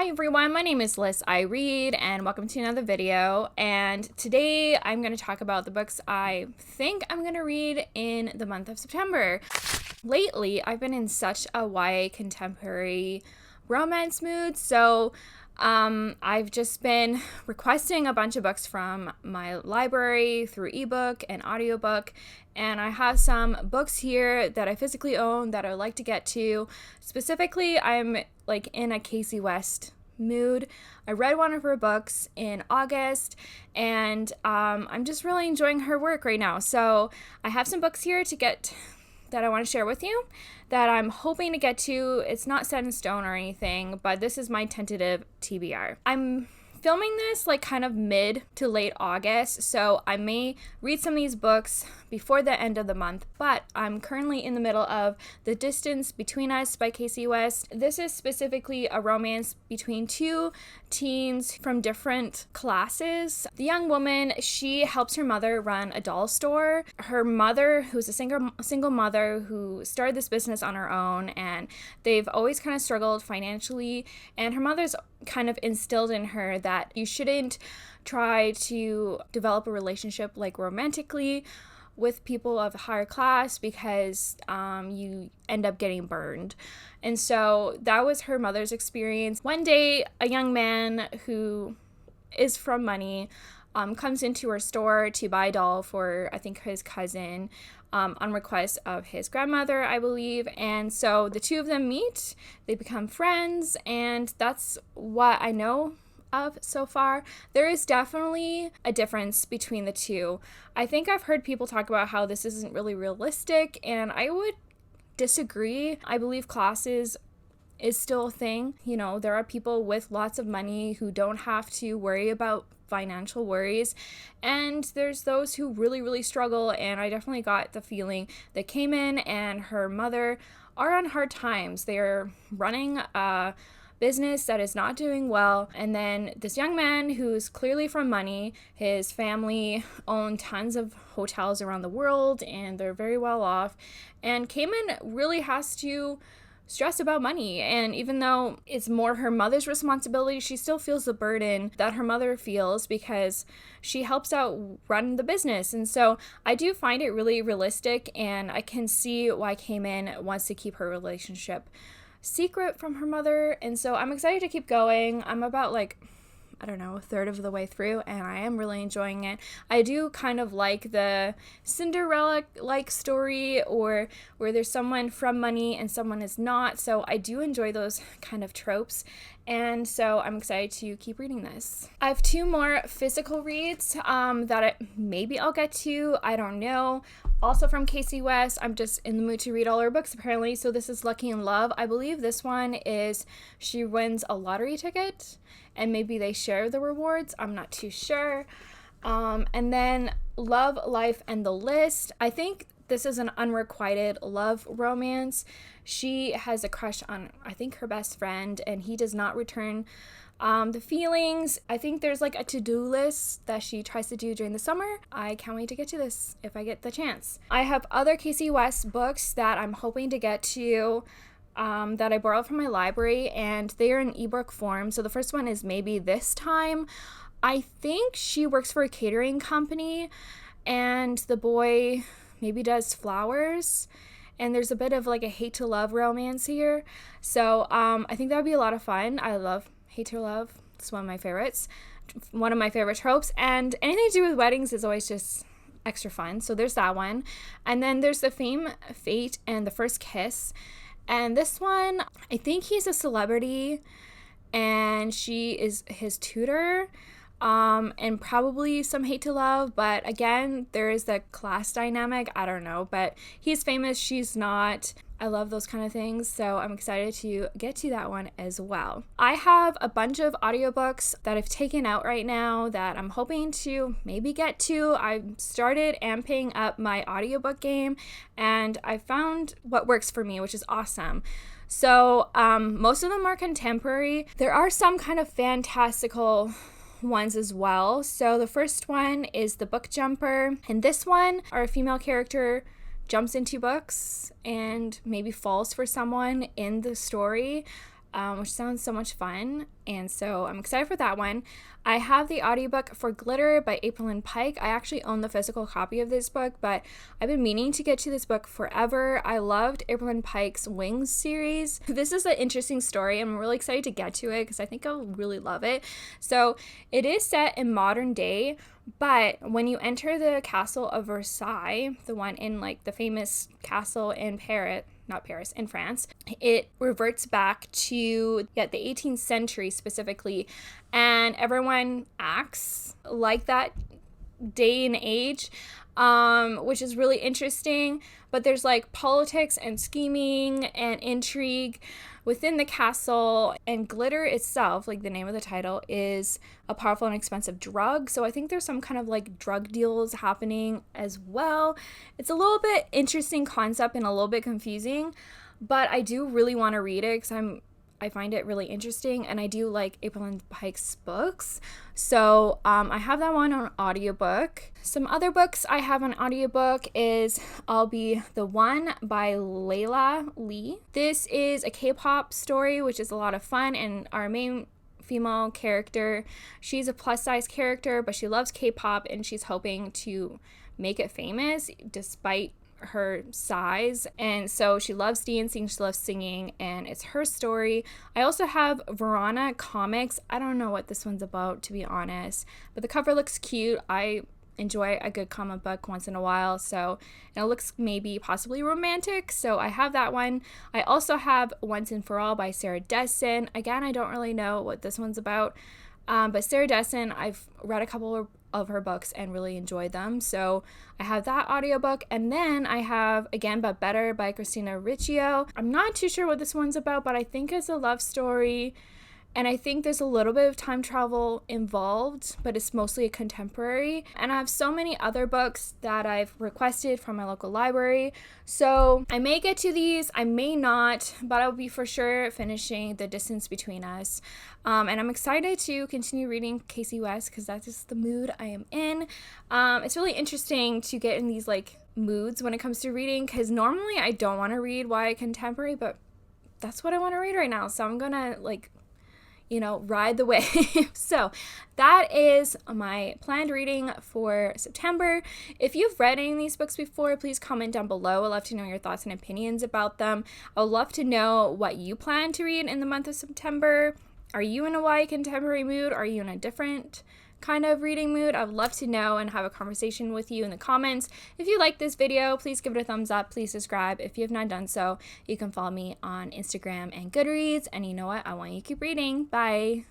Hi everyone, my name is Liz I Read and welcome to another video, and today I'm going to talk about the books I think I'm going to read in the month of September. Lately, I've been in such a YA contemporary romance mood, so I've just been requesting a bunch of books from my library through ebook and audiobook, and I have some books here that I physically own that I would like to get to. Specifically, I'm in a Casey West mood. I read one of her books in August, and I'm just really enjoying her work right now. So I have some books here to get that I want to share with you that I'm hoping to get to. It's not set in stone or anything, but this is my tentative TBR. I'm filming this kind of mid to late August, so I may read some of these books before the end of the month, but I'm currently in the middle of The Distance Between Us by Casey West. This is specifically a romance between two teens from different classes. The young woman, she helps her mother run a doll store. Her mother, who's a single mother who started this business on her own, and they've always kind of struggled financially, and her mother's kind of instilled in her that you shouldn't try to develop a relationship romantically with people of higher class because you end up getting burned. And so that was her mother's experience. One day, a young man who is from money comes into her store to buy a doll for, I think, his cousin, on request of his grandmother, I believe. And so the two of them meet, they become friends, and that's what I know of so far. There is definitely a difference between the two. I think I've heard people talk about how this isn't really realistic, and I would disagree. I believe classes is still a thing. You know, there are people with lots of money who don't have to worry about financial worries, and there's those who really struggle, and I definitely got the feeling that Cayman and her mother are on hard times. They're running a business that is not doing well, and then this young man who's clearly from money, his family own tons of hotels around the world and they're very well off, and Cayman really has to stress about money, and even though it's more her mother's responsibility, she still feels the burden that her mother feels because she helps out run the business. And so I do find it really realistic, and I can see why Cayman wants to keep her relationship secret from her mother, and so I'm excited to keep going. I'm about a third of the way through, and I am really enjoying it. I do kind of like the Cinderella-like story, or where there's someone from money and someone is not, so I do enjoy those kind of tropes, and so I'm excited to keep reading this. I have two more physical reads that maybe I'll get to, I don't know. Also from Casey West, I'm just in the mood to read all her books apparently, so this is Lucky in Love. I believe this one is she wins a lottery ticket, and maybe they share the rewards. I'm not too sure. And then Love, Life, and the List. I think this is an unrequited love romance. She has a crush on, I think, her best friend, and he does not return the feelings. I think there's a to-do list that she tries to do during the summer. I can't wait to get to this if I get the chance. I have other Casey West books that I'm hoping to get to that I borrowed from my library, and they are in ebook form. So the first one is Maybe This Time. I think she works for a catering company, and the boy maybe does flowers, and there's a bit of a hate to love romance here. So I think that would be a lot of fun. I love hate to love. It's one of my favorites, one of my favorite tropes, and anything to do with weddings is always just extra fun. So there's that one. And then there's The Fame, Fate, and the First Kiss. And this one, I think he's a celebrity and she is his tutor, and probably some hate to love, but again, there is the class dynamic. I don't know, but he's famous, she's not. I love those kind of things, so I'm excited to get to that one as well. I have a bunch of audiobooks that I've taken out right now that I'm hoping to maybe get to. I started amping up my audiobook game, and I found what works for me, which is awesome. So most of them are contemporary. There are some kind of fantastical ones as well. So the first one is The Book Jumper, and this one, our female character jumps into books and maybe falls for someone in the story. which sounds so much fun. And so I'm excited for that one. I have the audiobook for Glitter by April Lynn Pike. I actually own the physical copy of this book, but I've been meaning to get to this book forever. I loved April Lynn Pike's Wings series. This is an interesting story. I'm really excited to get to it because I think I'll really love it. So it is set in modern day, but when you enter the castle of Versailles, the one in like the famous castle in Paris, not Paris, in France, it reverts back to the 18th century specifically, and everyone acts like that day and age, which is really interesting. But there's like politics and scheming and intrigue within the castle, and glitter itself, like the name of the title, is a powerful and expensive drug. So I think there's some kind of like drug deals happening as well. It's a little bit interesting concept and a little bit confusing, but I do really want to read it because I find it really interesting, and I do like April Lynn Pike's books. So I have that one on audiobook. Some other books I have on audiobook is I'll Be the One by Laila Lee. This is a K-pop story, which is a lot of fun, and our main female character, she's a plus size character, but she loves K-pop and she's hoping to make it famous despite her size, and so she loves dancing, she loves singing, and it's her story. I also have Verona Comics. I don't know what this one's about, to be honest, but the cover looks cute. I enjoy a good comic book once in a while, so and it looks maybe possibly romantic, so I have that one. I also have Once and For All by Sarah Dessen. Again, I don't really know what this one's about, but Sarah Dessen, I've read a couple of her books and really enjoyed them, so I have that audiobook. And then I have Again But Better by Christina Riccio. I'm not too sure what this one's about, but I think it's a love story, and I think there's a little bit of time travel involved, but it's mostly a contemporary. And I have so many other books that I've requested from my local library, so I may get to these, I may not, but I'll be for sure finishing The Distance Between Us. And I'm excited to continue reading Casey West because that's just the mood I am in. It's really interesting to get in these like moods when it comes to reading, because normally I don't want to read YA contemporary, but that's what I want to read right now, so I'm gonna ride the wave. So that is my planned reading for September. If you've read any of these books before, please comment down below. I'd love to know your thoughts and opinions about them. I'd love to know what you plan to read in the month of September. Are you in a YA contemporary mood? Are you in a different kind of reading mood? I'd love to know and have a conversation with you in the comments. If you like this video, please give it a thumbs up. Please subscribe. If you have not done so, you can follow me on Instagram and Goodreads. And you know what? I want you to keep reading. Bye.